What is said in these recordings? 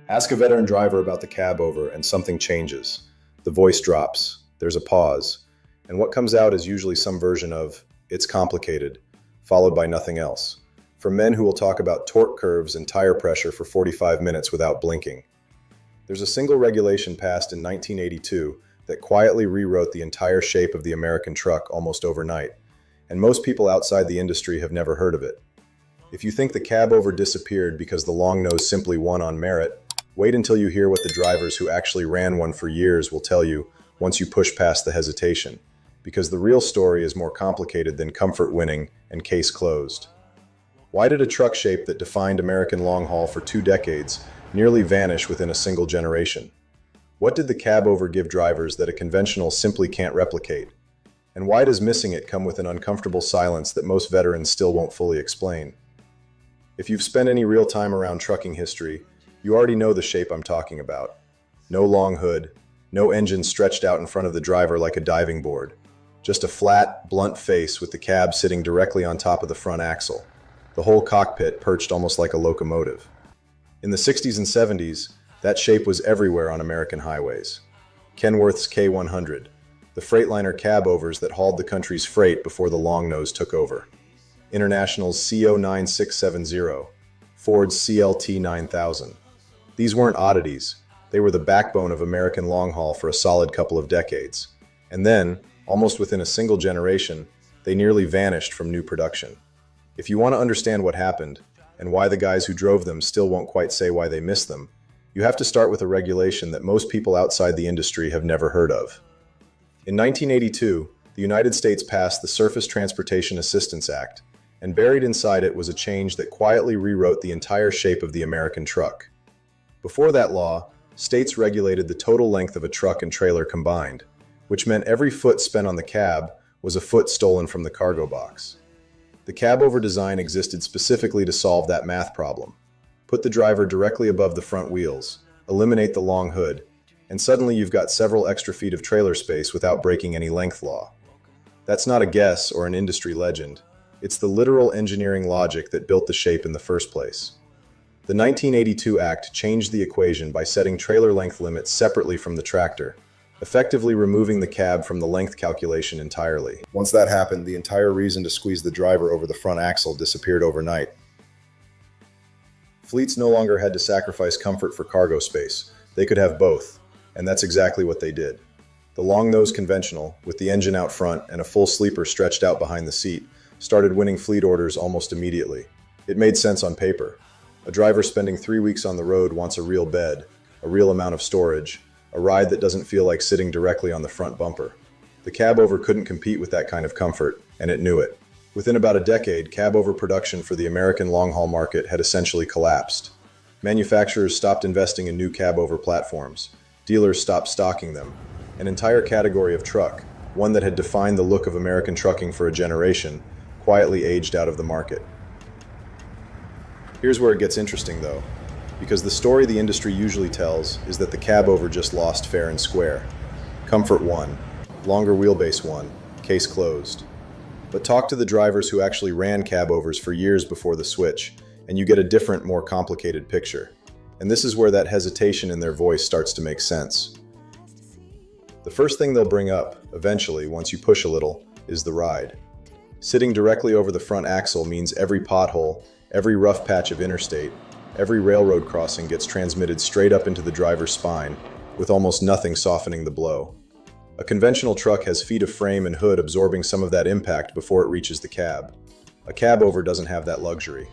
Ask a veteran driver about the cab over and something changes. The voice drops, there's a pause, and what comes out is usually some version of, "It's complicated," followed by nothing else. For men who will talk about torque curves and tire pressure for 45 minutes without blinking. There's a single regulation passed in 1982 that quietly rewrote the entire shape of the American truck almost overnight, and most people outside the industry have never heard of it. If you think the cab over disappeared because the long nose simply won on merit, wait until you hear what the drivers who actually ran one for years will tell you once you push past the hesitation, because the real story is more complicated than comfort winning and case closed. Why did a truck shape that defined American long haul for 2 decades nearly vanish within a single generation? What did the cab over give drivers that a conventional simply can't replicate? And why does missing it come with an uncomfortable silence that most veterans still won't fully explain? If you've spent any real time around trucking history, you already know the shape I'm talking about. No long hood, no engine stretched out in front of the driver like a diving board. Just a flat, blunt face with the cab sitting directly on top of the front axle. The whole cockpit perched almost like a locomotive. In the 60s and 70s, that shape was everywhere on American highways. Kenworth's K100, the Freightliner cab overs that hauled the country's freight before the long nose took over. International's CO9670, Ford's CLT 9000. These weren't oddities. They were the backbone of American long haul for a solid couple of decades. And then, almost within a single generation, they nearly vanished from new production. If you want to understand what happened, and why the guys who drove them still won't quite say why they missed them, you have to start with a regulation that most people outside the industry have never heard of. In 1982, the United States passed the Surface Transportation Assistance Act, and buried inside it was a change that quietly rewrote the entire shape of the American truck. Before that law, states regulated the total length of a truck and trailer combined, which meant every foot spent on the cab was a foot stolen from the cargo box. The cab over design existed specifically to solve that math problem. Put the driver directly above the front wheels, eliminate the long hood, and suddenly you've got several extra feet of trailer space without breaking any length law. That's not a guess or an industry legend. It's the literal engineering logic that built the shape in the first place. The 1982 Act changed the equation by setting trailer length limits separately from the tractor, effectively removing the cab from the length calculation entirely. Once that happened, the entire reason to squeeze the driver over the front axle disappeared overnight. Fleets no longer had to sacrifice comfort for cargo space. They could have both, and that's exactly what they did. The long-nose conventional, with the engine out front and a full sleeper stretched out behind the seat, started winning fleet orders almost immediately. It made sense on paper. A driver spending 3 weeks on the road wants a real bed, a real amount of storage, a ride that doesn't feel like sitting directly on the front bumper. The cab over couldn't compete with that kind of comfort, and it knew it. Within about a decade, cab over production for the American long-haul market had essentially collapsed. Manufacturers stopped investing in new cab over platforms. Dealers stopped stocking them. An entire category of truck, one that had defined the look of American trucking for a generation, quietly aged out of the market. Here's where it gets interesting though, because the story the industry usually tells is that the cab over just lost fair and square. Comfort won, longer wheelbase won, case closed. But talk to the drivers who actually ran cab overs for years before the switch, and you get a different, more complicated picture. And this is where that hesitation in their voice starts to make sense. The first thing they'll bring up, eventually, once you push a little, is the ride. Sitting directly over the front axle means every pothole, every rough patch of interstate, every railroad crossing gets transmitted straight up into the driver's spine, with almost nothing softening the blow. A conventional truck has feet of frame and hood absorbing some of that impact before it reaches the cab. A cab over doesn't have that luxury.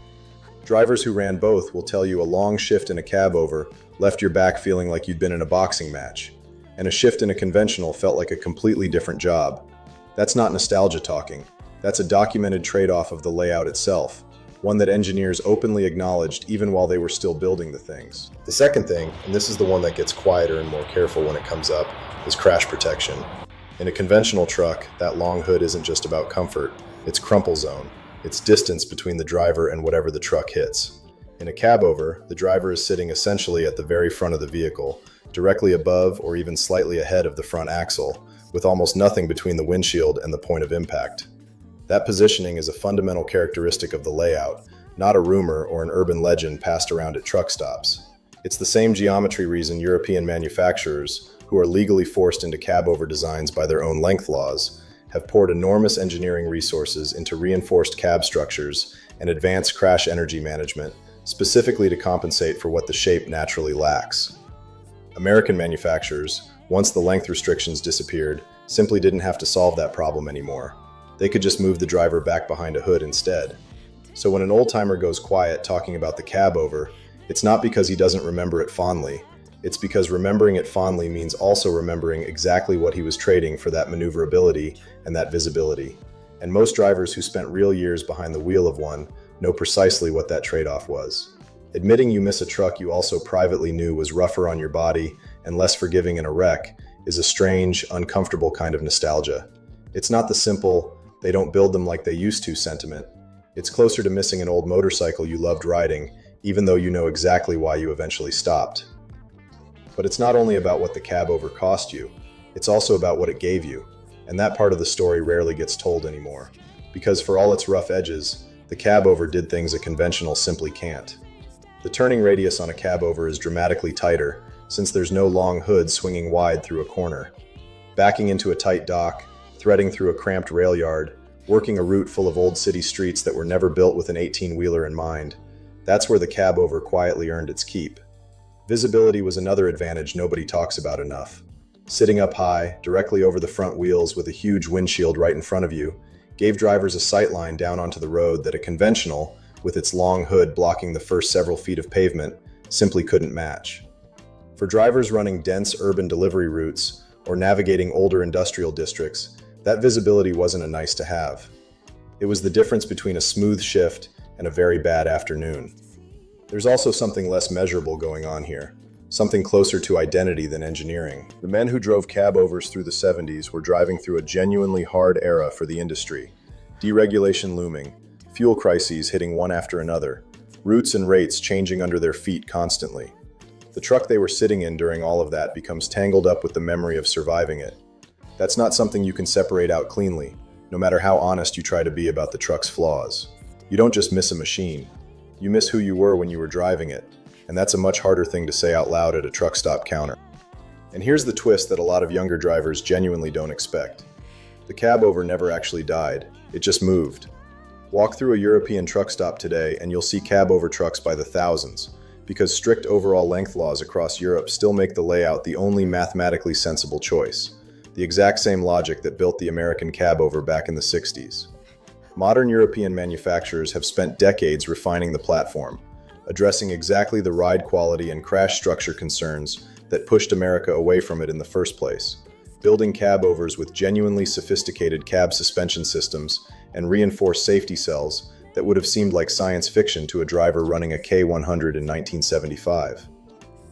Drivers who ran both will tell you a long shift in a cab over left your back feeling like you'd been in a boxing match, and a shift in a conventional felt like a completely different job. That's not nostalgia talking. That's a documented trade-off of the layout itself, one that engineers openly acknowledged even while they were still building the things. The second thing, and this is the one that gets quieter and more careful when it comes up, is crash protection. In a conventional truck, that long hood isn't just about comfort, it's crumple zone. It's distance between the driver and whatever the truck hits. In a cab over, the driver is sitting essentially at the very front of the vehicle, directly above or even slightly ahead of the front axle, with almost nothing between the windshield and the point of impact. That positioning is a fundamental characteristic of the layout, not a rumor or an urban legend passed around at truck stops. It's the same geometry reason European manufacturers, who are legally forced into cab-over designs by their own length laws, have poured enormous engineering resources into reinforced cab structures and advanced crash energy management, specifically to compensate for what the shape naturally lacks. American manufacturers, once the length restrictions disappeared, simply didn't have to solve that problem anymore. They could just move the driver back behind a hood instead. So when an old-timer goes quiet talking about the cab over, it's not because he doesn't remember it fondly. It's because remembering it fondly means also remembering exactly what he was trading for that maneuverability and that visibility. And most drivers who spent real years behind the wheel of one know precisely what that trade-off was. Admitting you miss a truck you also privately knew was rougher on your body and less forgiving in a wreck is a strange, uncomfortable kind of nostalgia. It's not the simple, they don't build them like they used to sentiment. It's closer to missing an old motorcycle you loved riding, even though you know exactly why you eventually stopped. But it's not only about what the cab over cost you, it's also about what it gave you. And that part of the story rarely gets told anymore. Because for all its rough edges, the cab over did things a conventional simply can't. The turning radius on a cab over is dramatically tighter, since there's no long hood swinging wide through a corner. Backing into a tight dock, threading through a cramped rail yard, working a route full of old city streets that were never built with an 18-wheeler in mind, that's where the cab over quietly earned its keep. Visibility was another advantage nobody talks about enough. Sitting up high, directly over the front wheels with a huge windshield right in front of you, gave drivers a sightline down onto the road that a conventional, with its long hood blocking the first several feet of pavement, simply couldn't match. For drivers running dense urban delivery routes or navigating older industrial districts, that visibility wasn't a nice to have. It was the difference between a smooth shift and a very bad afternoon. There's also something less measurable going on here, something closer to identity than engineering. The men who drove cab-overs through the 70s were driving through a genuinely hard era for the industry. Deregulation looming, fuel crises hitting one after another, routes and rates changing under their feet constantly. The truck they were sitting in during all of that becomes tangled up with the memory of surviving it. That's not something you can separate out cleanly, no matter how honest you try to be about the truck's flaws. You don't just miss a machine. You miss who you were when you were driving it, and that's a much harder thing to say out loud at a truck stop counter. And here's the twist that a lot of younger drivers genuinely don't expect. The cab over never actually died, it just moved. Walk through a European truck stop today and you'll see cab over trucks by the thousands, because strict overall length laws across Europe still make the layout the only mathematically sensible choice. The exact same logic that built the American cab over back in the 60s. Modern European manufacturers have spent decades refining the platform, addressing exactly the ride quality and crash structure concerns that pushed America away from it in the first place, building cab overs with genuinely sophisticated cab suspension systems and reinforced safety cells that would have seemed like science fiction to a driver running a K100 in 1975.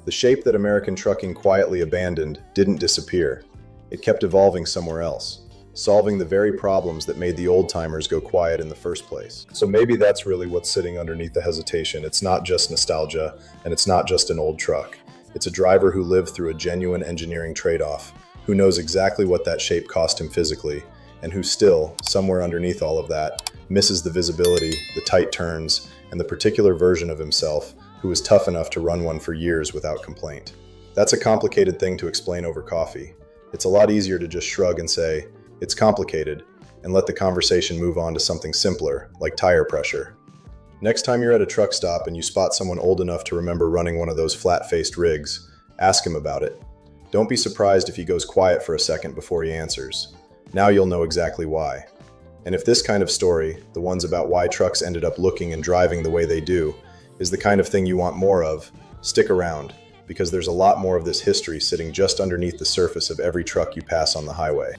The shape that American trucking quietly abandoned didn't disappear. It kept evolving somewhere else, solving the very problems that made the old-timers go quiet in the first place. So maybe that's really what's sitting underneath the hesitation. It's not just nostalgia, and it's not just an old truck. It's a driver who lived through a genuine engineering trade-off, who knows exactly what that shape cost him physically, and who still, somewhere underneath all of that, misses the visibility, the tight turns, and the particular version of himself who was tough enough to run one for years without complaint. That's a complicated thing to explain over coffee. It's a lot easier to just shrug and say, it's complicated, and let the conversation move on to something simpler, like tire pressure. Next time you're at a truck stop and you spot someone old enough to remember running one of those flat-faced rigs, ask him about it. Don't be surprised if he goes quiet for a second before he answers. Now you'll know exactly why. And if this kind of story, the ones about why trucks ended up looking and driving the way they do, is the kind of thing you want more of, stick around, because there's a lot more of this history sitting just underneath the surface of every truck you pass on the highway.